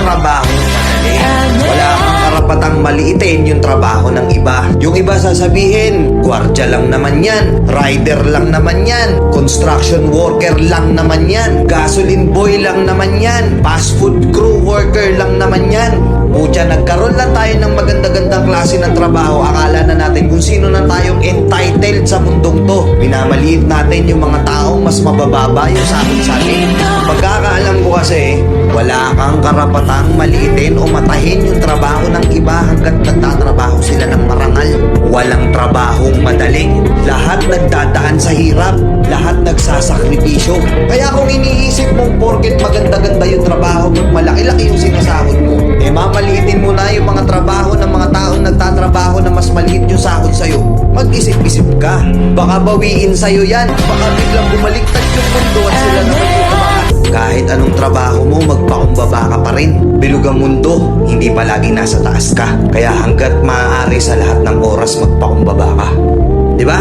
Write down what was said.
trabaho madali. Wala kang karapatang maliitin yung trabaho ng iba. Yung iba sasabihin, gwardiya lang naman yan, rider lang naman yan, construction worker lang naman yan, gasoline boy lang naman yan, fast food crew worker lang naman yan. Pucha, nagkaroon lang tayo ng maganda-gandang klase ng trabaho. Akala na natin kung sino na tayong entitled sa mundong to. Minamaliit natin yung mga taong mas mabababa yung sa atin. Pagkakaalam ko kasi, wala kang karapatang maliitin o matahin yung trabaho ng iba hanggat nagtatrabaho sila ng marangal. Walang trabahong madali. Lahat nagdadaan sa hirap. Lahat nagsasakripisyo. Kaya kung iniisip mong porket maganda-ganda yung trabaho mo, malaki-laki yung sinasahod mo, mamaliitin mo na yung mga trabaho ng mga taong nagtatrabaho na mas maliit yung sahod sa'yo. Mag-isip-isip ka. Baka bawiin sa'yo yan. Baka biglang bumaliktad yung mundo at sila naman yung umangat. Kahit anong trabaho mo, magpakumbaba ka pa rin. Bilog ang mundo, hindi palagi nasa taas ka. Kaya hanggat maaari sa lahat ng oras, magpakumbaba ka. Diba?